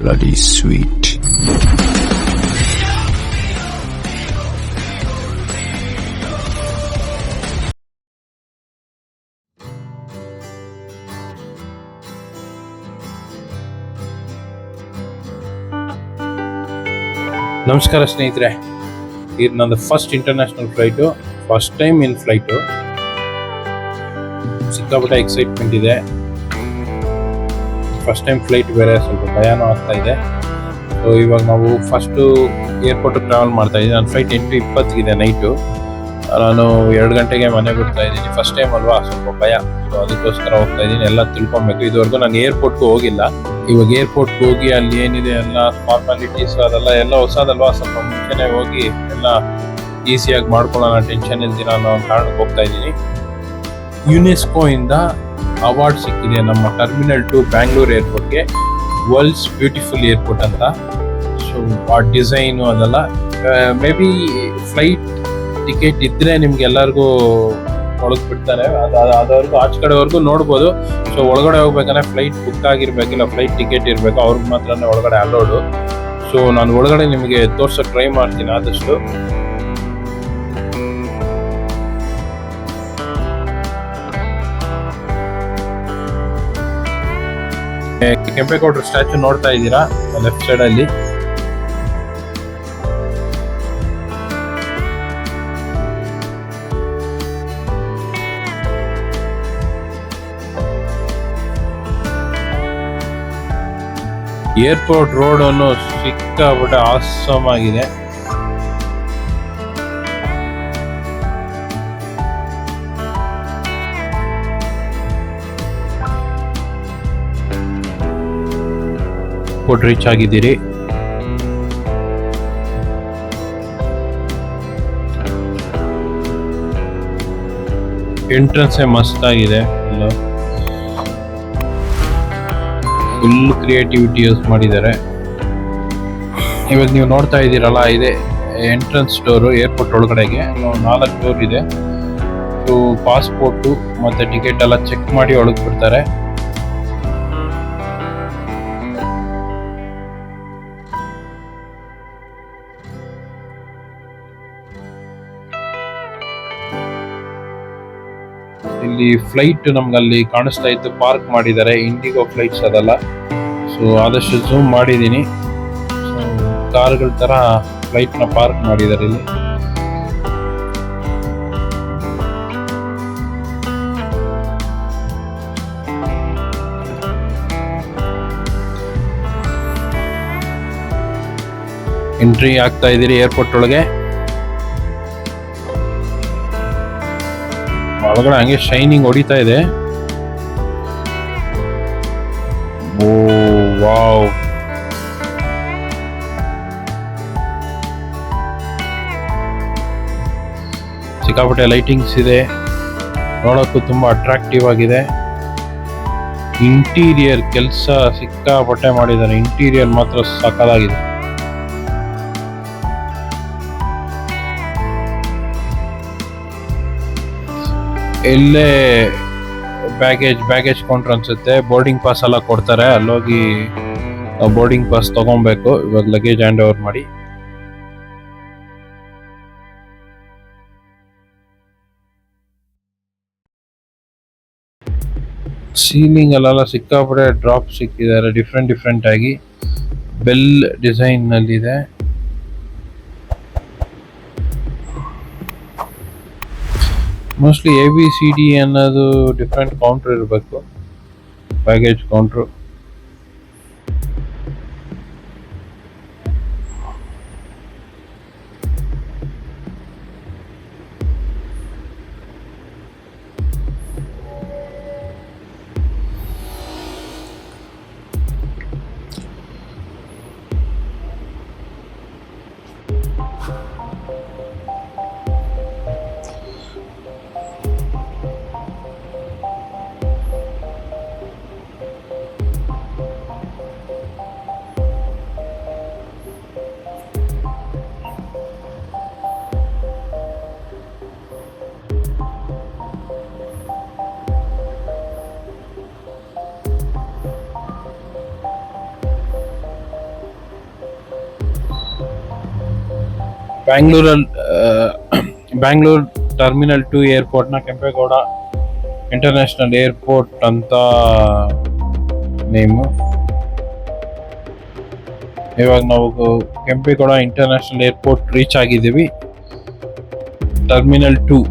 bloody sweet. ನಮಸ್ಕಾರ ಸ್ನೇಹಿತರೆ, ಇದು ನಂದು first international flight, first time in flight. ಸಿಕ್ಕಾಪಟ್ಟೆ ಎಕ್ಸೈಟ್ಮೆಂಟ್ ಇದೆ. ಫಸ್ಟ್ ಟೈಮ್ ಫ್ಲೈಟ್ ಬೇರೆ, ಸ್ವಲ್ಪ ಭಯನೂ ಆಗ್ತಾ ಇದೆ. ಸೊ ಇವಾಗ ನಾವು ಫಸ್ಟು ಏರ್ಪೋರ್ಟಿಗೆ ಟ್ರಾವೆಲ್ ಮಾಡ್ತಾ ಇದ್ದೀನಿ. ನನ್ನ ಫ್ಲೈಟ್ 8:20 ನೈಟು. ನಾನು 2 ಗಂಟೆಗೆ ಮನೆ ಬಿಡ್ತಾ ಇದ್ದೀನಿ. ಫಸ್ಟ್ ಟೈಮ್ ಅಲ್ವಾ, ಸ್ವಲ್ಪ ಭಯ. ಸೊ ಅದಕ್ಕೋಸ್ಕರ ಹೋಗ್ತಾ ಇದ್ದೀನಿ, ಎಲ್ಲ ತಿಳ್ಕೊಬೇಕು. ಇದುವರೆಗೂ ನಾನು ಏರ್ಪೋರ್ಟ್ಗೂ ಹೋಗಿಲ್ಲ. ಇವಾಗ ಏರ್ಪೋರ್ಟ್ಗೆ ಹೋಗಿ ಅಲ್ಲಿ ಏನಿದೆ ಎಲ್ಲ ಫಾರ್ಮಾಲಿಟೀಸ್ ಅದೆಲ್ಲ ಹೊಸದಲ್ವಾ, ಸ್ವಲ್ಪ ಮುಂಚೆನೇ ಹೋಗಿ ಎಲ್ಲ ಈಸಿಯಾಗಿ ಮಾಡ್ಕೊಳ್ಳೋಣ, ಟೆನ್ಷನ್ ಇಲ್ದಿರ ಅನ್ನೋ ಕಾರಣಕ್ಕೆ ಹೋಗ್ತಾ ಇದ್ದೀನಿ. ಯುನೆಸ್ಕೋ ಇಂದ ಅವಾರ್ಡ್ ಸಿಕ್ಕಿದೆ ನಮ್ಮ ಟರ್ಮಿನಲ್ 2 ಬ್ಯಾಂಗ್ಳೂರ್ ಏರ್ಪೋರ್ಟ್ಗೆ, ವರ್ಲ್ಡ್ಸ್ ಬ್ಯೂಟಿಫುಲ್ ಏರ್ಪೋರ್ಟ್ ಅಂತ. ಸೊ ಆ ಡಿಸೈನು ಅದೆಲ್ಲ, ಮೇ ಬಿ ಫ್ಲೈಟ್ ಟಿಕೆಟ್ ಇದ್ರೆ ನಿಮ್ಗೆ ಎಲ್ಲರಿಗೂ ಒಳಗೆ ಬಿಡ್ತಾರೆ. ಅದವರೆಗೂ ಆಚೆ ಕಡೆವರೆಗೂ ನೋಡ್ಬೋದು. ಸೊ ಒಳಗಡೆ ಹೋಗ್ಬೇಕಂದ್ರೆ ಫ್ಲೈಟ್ ಬುಕ್ ಆಗಿರ್ಬೇಕಿಲ್ಲ, ಫ್ಲೈಟ್ ಟಿಕೆಟ್ ಇರಬೇಕು, ಅವ್ರಿಗೆ ಮಾತ್ರ ಒಳಗಡೆ ಅಲೋಡು. ಸೊ ನಾನು ಒಳಗಡೆ ನಿಮಗೆ ತೋರ್ಸೋಕೆ ಟ್ರೈ ಮಾಡ್ತೀನಿ ಆದಷ್ಟು. ಕೆಂಪೇಗೌಡರ ಸ್ಟ್ಯಾಚು ನೋಡ್ತಾ ಇದ್ದೀರಾ ಲೆಫ್ಟ್ ಸೈಡ್ ಅಲ್ಲಿ. ಏರ್ಪೋರ್ಟ್ ರೋಡ್ ಅನ್ನು ಸಿಕ್ಕಾಪಟ್ಟೆ ಆಸಮ್ ಆಗಿದೆ. ಏರ್ಪೋರ್ಟ್ ರೀಚ್ ಆಗಿದ್ದೀರಿ. ಎಂಟ್ರೆನ್ಸ್ ಮಸ್ತ್ ಆಗಿದೆ, ಫುಲ್ ಕ್ರಿಯೇಟಿವಿಟಿ ಯೂಸ್ ಮಾಡಿದ್ದಾರೆ. ಇವಾಗ ನೀವು ನೋಡ್ತಾ ಇದ್ದೀರಲ್ಲ, ಇದೆ ಎಂಟ್ರೆನ್ಸ್ ಡೋರು ಏರ್ಪೋರ್ಟ್ ಒಳಗಡೆಗೆ. 4 ಡೋರ್ ಇದೆ. ಸೊ ಪಾಸ್ಪೋರ್ಟು ಮತ್ತೆ ಟಿಕೆಟ್ ಎಲ್ಲ ಚೆಕ್ ಮಾಡಿ ಒಳಗೆ ಬಿಡ್ತಾರೆ. ಇಲ್ಲಿ ಫ್ಲೈಟ್ ನಮ್ಗಲ್ಲಿ ಕಾಣಿಸ್ತಾ ಇತ್ತು, ಪಾರ್ಕ್ ಮಾಡಿದ್ದಾರೆ. ಇಂಡಿಗೋ ಫ್ಲೈಟ್ಸ್ ಅದಲ್ಲ. ಸೊ ಆದಷ್ಟು ಝೂಮ್ ಮಾಡಿದ್ದೀನಿ. ಸೊ ಕಾರ್ಗಳ ತರ ಫ್ಲೈಟ್ ನ ಪಾರ್ಕ್ ಮಾಡಿದ್ದಾರೆ ಇಲ್ಲಿ. ಎಂಟ್ರಿ ಆಗ್ತಾ ಇದ್ದೀರಿ ಏರ್ಪೋರ್ಟ್ ಒಳಗೆ. ಒಳಗಡೆ ಹಂಗೆ ಶೈನಿಂಗ್ ಹೊಡಿತಾ ಇದೆ. ಓ ವಾವ್, ಸಿಕ್ಕಾಪಟ್ಟೆ ಲೈಟಿಂಗ್ಸ್ ಇದೆ, ನೋಡೋಕ್ಕೂ ತುಂಬಾ ಅಟ್ರಾಕ್ಟಿವ್ ಆಗಿದೆ. ಇಂಟೀರಿಯರ್ ಕೆಲಸ ಸಿಕ್ಕಾಪಟ್ಟೆ ಮಾಡಿದ್ದಾರೆ. ಇಂಟೀರಿಯರ್ ಮಾತ್ರ ಸಕ್ಕತ್ತಾಗಿದೆ. ಇಲ್ಲೇ ಬ್ಯಾಗೇಜ್ ಕೌಂಟರ್ ಅನ್ಸುತ್ತೆ. ಬೋರ್ಡಿಂಗ್ ಪಾಸ್ ಎಲ್ಲ ಕೊಡ್ತಾರೆ, ಅಲ್ಲೋಗಿ ಬೋರ್ಡಿಂಗ್ ಪಾಸ್ ತಗೊಬೇಕು. ಇವಾಗ ಲಗೇಜ್ ಹ್ಯಾಂಡ್ ಓವರ್ ಮಾಡಿ. ಸೀಲಿಂಗ್ ಅಲ್ಲೆಲ್ಲ ಸಿಕ್ಕಾಪಟ್ಟೆ ಡ್ರಾಪ್ ಸಿಕ್ಕಿದ್ದಾರೆ, ಡಿಫ್ರೆಂಟ್ ಆಗಿ ಬೆಲ್ ಡಿಸೈನ್ ನಲ್ಲಿದೆ. ಮೋಸ್ಟ್ಲಿ ABCD ಅನ್ನೋದು ಡಿಫ್ರೆಂಟ್ ಕೌಂಟರ್ ಇರಬೇಕು, ಬ್ಯಾಗೇಜ್ ಕೌಂಟ್ರು. ಬ್ಯಾಂಗ್ಳೂರಲ್ಲಿ ಬ್ಯಾಂಗ್ಳೂರ್ ಟರ್ಮಿನಲ್ 2 ಏರ್ಪೋರ್ಟ್ನ ಕೆಂಪೇಗೌಡ ಇಂಟರ್ನ್ಯಾಷನಲ್ ಏರ್ಪೋರ್ಟ್ ಅಂತ ನೇಮು. ಇವಾಗ ನಾವು ಕೆಂಪೇಗೌಡ ಇಂಟರ್ನ್ಯಾಷನಲ್ ಏರ್ಪೋರ್ಟ್ ರೀಚ್ ಆಗಿದ್ದೀವಿ. ಟರ್ಮಿನಲ್ 2.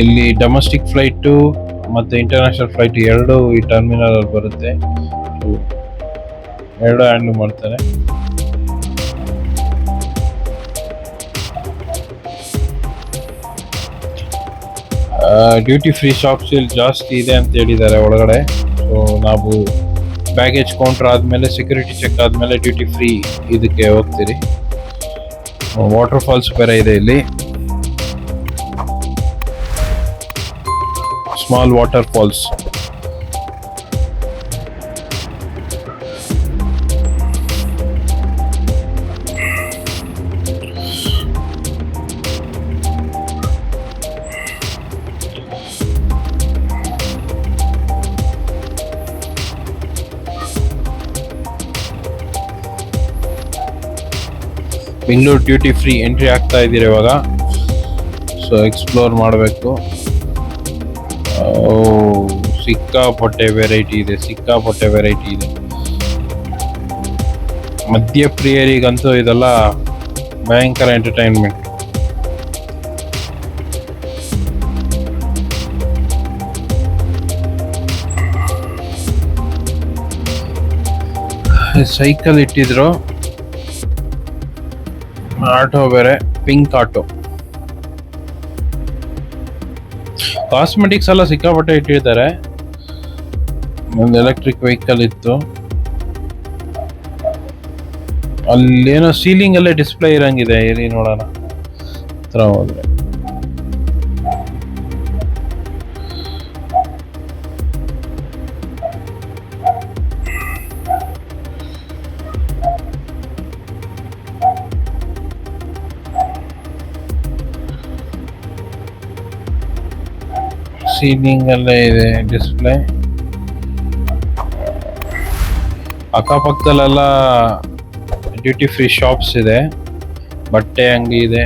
ಇಲ್ಲಿ ಡೊಮೆಸ್ಟಿಕ್ ಫ್ಲೈಟು ಮತ್ತು ಇಂಟರ್ನ್ಯಾಷನಲ್ ಫ್ಲೈಟ್ ಎರಡು ಈ ಟರ್ಮಿನಲ್ ಅಲ್ಲಿ ಬರುತ್ತೆ. ಎರಡು ಹ್ಯಾಂಡಲ್ ಮಾಡ್ತಾರೆ. ಡ್ಯೂಟಿ ಫ್ರೀ ಶಾಪ್ಸ್ ಇಲ್ಲಿ ಜಾಸ್ತಿ ಇದೆ ಅಂತ ಹೇಳಿದ್ದಾರೆ ಒಳಗಡೆ. ಸೊ ನಾವು ಬ್ಯಾಗೇಜ್ ಕೌಂಟರ್ ಆದಮೇಲೆ ಸೆಕ್ಯೂರಿಟಿ ಚೆಕ್ ಆದಮೇಲೆ ಡ್ಯೂಟಿ ಫ್ರೀ ಇದಕ್ಕೆ ಹೋಗ್ತೀರಿ. ವಾಟರ್ ಫಾಲ್ಸ್ ಬೇರೆ ಇದೆ ಇಲ್ಲಿ, small water falls. Bengaluru duty free entry ಆಗ್ತಾ ಇದ್ದೀರಿ ಇವಾಗ. ಸೊ ಎಕ್ಸ್ಪ್ಲೋರ್ ಮಾಡಬೇಕು. ಸಿಕ್ಕಾಪಟ್ಟೆ ವೆರೈಟಿ ಇದೆ. ಮಧ್ಯಪ್ರಿಯರಿಗಂತೂ ಇದೆಲ್ಲ ಭಯಂಕರ ಎಂಟರ್ಟೈನ್ಮೆಂಟ್. ಸೈಕಲ್ ಇಟ್ಟಿದ್ರು. ಆಟೋ ಬೇರೆ, ಪಿಂಕ್ ಆಟೋ. ಕಾಸ್ಮೆಟಿಕ್ಸ್ ಎಲ್ಲ ಸಿಕ್ಕಾಪಟ್ಟೆ ಇಟ್ಟಿದ್ದಾರೆ. ಒಂದು ಎಲೆಕ್ಟ್ರಿಕ್ ವೆಹಿಕಲ್ ಇತ್ತು. ಅಲ್ಲೇನೋ ಸೀಲಿಂಗ್ ಅಲ್ಲೇ ಡಿಸ್ಪ್ಲೇ ಇರಂಗಿದೆ. ಇಲ್ಲಿ ನೋಡೋಣ ಹತ್ರ ಹೋದ್ರೆ. ಸೀಲಿಂಗ್ ಅಲ್ಲೇ ಇದೆ ಡಿಸ್ಪ್ಲೇ. ಅಕ್ಕಪಕ್ಕದಲ್ಲೆಲ್ಲ ಡ್ಯೂಟಿ ಫ್ರೀ ಶಾಪ್ಸ್ ಇದೆ, ಬಟ್ಟೆ ಅಂಗಡಿ ಇದೆ.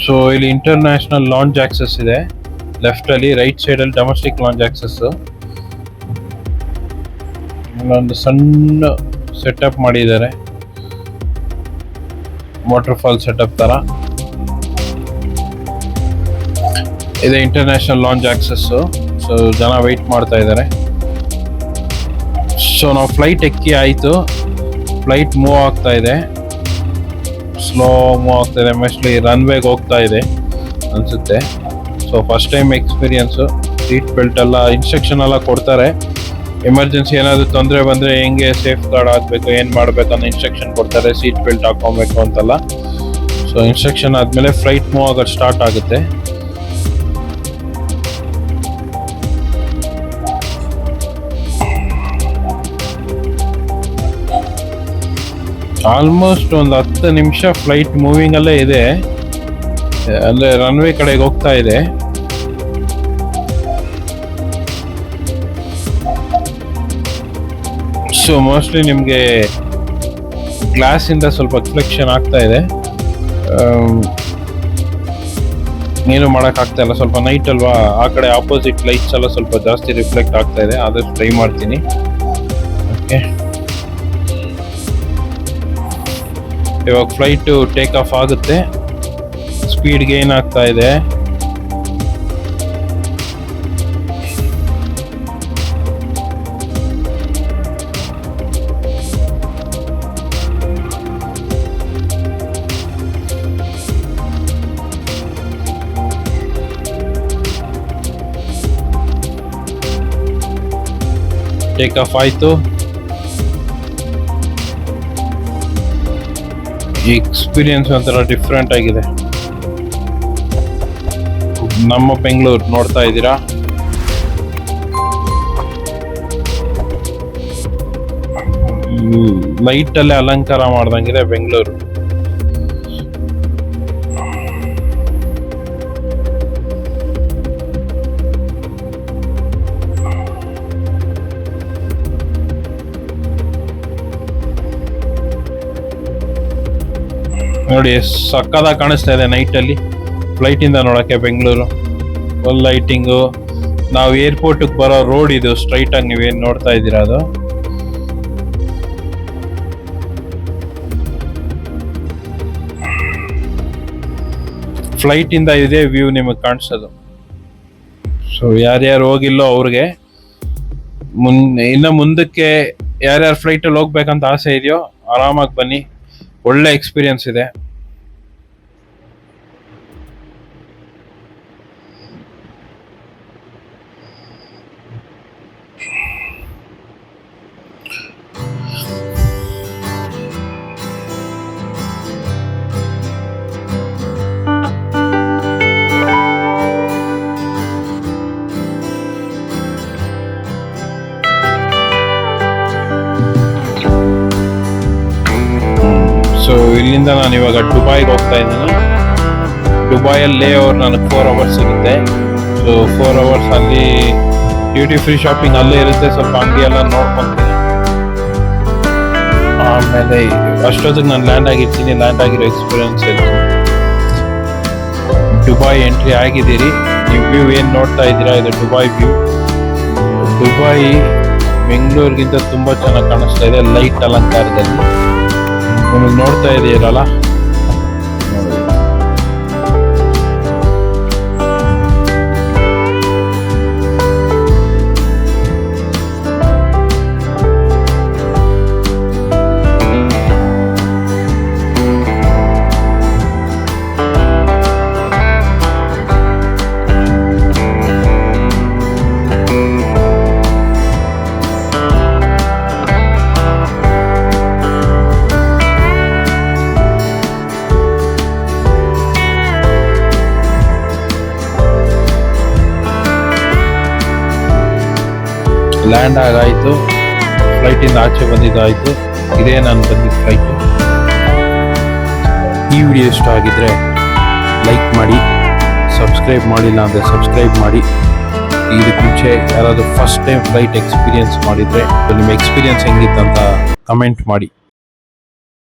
ಸೊ ಇಲ್ಲಿ ಇಂಟರ್ನ್ಯಾಷನಲ್ ಲಾಂಚ್ ಆಕ್ಸೆಸ್ ಇದೆ. ಲೆಫ್ಟ್ ಅಲ್ಲಿ, ರೈಟ್ ಸೈಡ್ ಅಲ್ಲಿ ಡೊಮೆಸ್ಟಿಕ್ ಲಾಂಚ್ ಆಕ್ಸೆಸ್. ಒಂದು ಸಣ್ಣ ಸೆಟಪ್ ಮಾಡಿದ್ದಾರೆ, ವಾಟರ್ ಫಾಲ್ ಸೆಟಪ್ ತರ ಇದೆ. International launch access. ಸೊ ಜನ ವೆಯ್ಟ್ ಮಾಡ್ತಾ ಇದ್ದಾರೆ. ಸೊ ನಾವು ಫ್ಲೈಟ್ ಎಕ್ಕಿ ಆಯಿತು. ಫ್ಲೈಟ್ ಮೂವ್ ಆಗ್ತಾ ಇದೆ, ಸ್ಲೋ ಮೂವ್ ಆಗ್ತಾ ಇದೆ. ಮೋಸ್ಟ್ಲಿ ರನ್ವೇಗೆ ಹೋಗ್ತಾ ಇದೆ ಅನ್ಸುತ್ತೆ. So first time experience. Seat belt ಎಲ್ಲ ಇನ್ಸ್ಟ್ರಕ್ಷನ್ ಎಲ್ಲ ಕೊಡ್ತಾರೆ. ಎಮರ್ಜೆನ್ಸಿ ಏನಾದರೂ ತೊಂದರೆ ಬಂದರೆ ಹೆಂಗೆ ಸೇಫ್ ಗಾರ್ಡ್ ಆಗಬೇಕು, ಏನು ಮಾಡಬೇಕು ಅನ್ನೋ ಇನ್ಸ್ಟ್ರಕ್ಷನ್ ಕೊಡ್ತಾರೆ. ಸೀಟ್ ಬೆಲ್ಟ್ ಹಾಕೊಬೇಕು ಅಂತೆಲ್ಲ. ಸೊ ಇನ್ಸ್ಟ್ರಕ್ಷನ್ ಆದಮೇಲೆ ಫ್ಲೈಟ್ ಮೂವ್ ಆಗೋದು ಸ್ಟಾರ್ಟ್ ಆಗುತ್ತೆ. ಆಲ್ಮೋಸ್ಟ್ ಒಂದು 10 ನಿಮಿಷ ಫ್ಲೈಟ್ ಮೂವಿಂಗ್ ಅಲ್ಲೇ ಇದೆ. ಅಂದರೆ ರನ್ವೇ ಕಡೆಗೆ ಹೋಗ್ತಾ ಇದೆ. ಸೊ ಮೋಸ್ಟ್ಲಿ ನಿಮಗೆ ಗ್ಲಾಸಿಂದ ಸ್ವಲ್ಪ ರಿಫ್ಲೆಕ್ಷನ್ ಆಗ್ತಾ ಇದೆ. ಏನು ಮಾಡೋಕ್ಕಾಗ್ತಾ ಇಲ್ಲ, ಸ್ವಲ್ಪ ನೈಟ್ ಅಲ್ವಾ. ಆ ಕಡೆ ಆಪೋಸಿಟ್ ಲೈಟ್ಸ್ ಎಲ್ಲ ಸ್ವಲ್ಪ ಜಾಸ್ತಿ ರಿಫ್ಲೆಕ್ಟ್ ಆಗ್ತಾ ಇದೆ. ಆದಷ್ಟು ಟ್ರೈ ಮಾಡ್ತೀನಿ. ಓಕೆ, ಇವಾಗ ಫ್ಲೈಟು ಟೇಕ್ ಆಫ್ ಆಗುತ್ತೆ. ಸ್ಪೀಡ್ ಗೇನ್ ಆಗ್ತಾ ಇದೆ. ಟೇಕ್ ಆಫ್ ಆಯಿತು. ಎಕ್ಸ್ಪೀರಿಯನ್ಸ್ ಒಂಥರ ಡಿಫ್ರೆಂಟ್ ಆಗಿದೆ. ನಮ್ಮ ಬೆಂಗಳೂರು ನೋಡ್ತಾ ಇದ್ದೀರಾ, ಲೈಟ್ ಅಲ್ಲೇ ಅಲಂಕಾರ ಮಾಡ್ದಂಗಿದೆ ಬೆಂಗಳೂರು. ನೋಡಿ ಎಷ್ಟು ಸಕ್ಕದಾಗಿ ಕಾಣಿಸ್ತಾ ಇದೆ ನೈಟ್ ಅಲ್ಲಿ ಫ್ಲೈಟ್ ಇಂದ ನೋಡಕ್ಕೆ ಬೆಂಗಳೂರು. Full lighting. ನಾವು ಏರ್ಪೋರ್ಟ್ ಬರೋ ರೋಡ್ ಇದು ಸ್ಟ್ರೈಟ್ ಆಗಿ ನೀವೇನ್ ನೋಡ್ತಾ ಇದ್ದೀರಾ ಅದು. ಫ್ಲೈಟ್ ಇಂದ ಇದೇ ವ್ಯೂ ನಿಮಗೆ ಕಾಣಿಸೋದು. ಸೊ ಯಾರ್ಯಾರು ಹೋಗಿಲ್ಲೋ ಅವ್ರಿಗೆ ಇನ್ನು ಮುಂದಕ್ಕೆ ಯಾರ್ಯಾರು ಫ್ಲೈಟ್ ಅಲ್ಲಿ ಹೋಗ್ಬೇಕಂತ ಆಸೆ ಇದೆಯೋ ಆರಾಮಾಗಿ ಬನ್ನಿ, ಒಳ್ಳೆ ಎಕ್ಸ್ಪೀರಿಯನ್ಸ್ ಇದೆ. ಸೊ ಇಲ್ಲಿಂದ ನಾನು ಇವಾಗ ದುಬೈಗೆ ಹೋಗ್ತಾ ಇದ್ದೀನಿ. ದುಬೈಯಲ್ಲಿ ಲೇ ಓವರ್ ನನಗೆ 4 ಅವರ್ಸ್ ಸಿಗುತ್ತೆ. ಸೊ 4 ಅವರ್ಸ್ ಅಲ್ಲಿ ಡ್ಯೂಟಿ ಫ್ರೀ ಶಾಪಿಂಗ್ ಅಲ್ಲೇ ಇರುತ್ತೆ, ಸ್ವಲ್ಪ ಅಂಗಡಿ ಎಲ್ಲ ನೋಡ್ಕೊಂತೀನಿ. ಆಮೇಲೆ ಅಷ್ಟೊತ್ತಿಗೆ ನಾನು ಲ್ಯಾಂಡ್ ಆಗಿರ್ತೀನಿ, ಲ್ಯಾಂಡ್ ಆಗಿರೋ ಎಕ್ಸ್ಪೀರಿಯನ್ಸ್ ಹೇಳ್ತೀನಿ. ದುಬೈ ಎಂಟ್ರಿ ಆಗಿದ್ದೀರಿ, ನೀವು ವ್ಯೂ ಏನು ನೋಡ್ತಾ ಇದ್ದೀರಾ ಇದು ದುಬೈ ವ್ಯೂ. ದುಬೈ ಬೆಂಗಳೂರಿಗಿಂತ ತುಂಬ ಚೆನ್ನಾಗಿ ಕಾಣಿಸ್ತಾ ಇದೆ ಲೈಟ್ ಅಲಂಕಾರದಲ್ಲಿ. ನಿಮಗೆ ನೋಡ್ತಾ ಇದೀರಲ್ಲ, ಲ್ಯಾಂಡ್ ಆಗಾಯಿತು, ಫ್ಲೈಟಿಂದ ಆಚೆ ಬಂದಿದ್ದಾಯಿತು. ಇದೇ ನಾನು ಬಂದಿದ್ದ ಫ್ಲೈಟು. ಈ ವಿಡಿಯೋ ಇಷ್ಟ ಆಗಿದ್ರೆ ಲೈಕ್ ಮಾಡಿ, ಸಬ್ಸ್ಕ್ರೈಬ್ ಮಾಡಿಲ್ಲ ಅಂದರೆ ಸಬ್ಸ್ಕ್ರೈಬ್ ಮಾಡಿ. ಇದಕ್ಕೆ ಮುಂಚೆ ಯಾರಾದರೂ ಫಸ್ಟ್ ಟೈಮ್ ಫ್ಲೈಟ್ ಎಕ್ಸ್ಪೀರಿಯನ್ಸ್ ಮಾಡಿದರೆ ನಿಮ್ಮ ಎಕ್ಸ್ಪೀರಿಯನ್ಸ್ ಹೆಂಗಿತ್ತಂತ ಕಮೆಂಟ್ ಮಾಡಿ.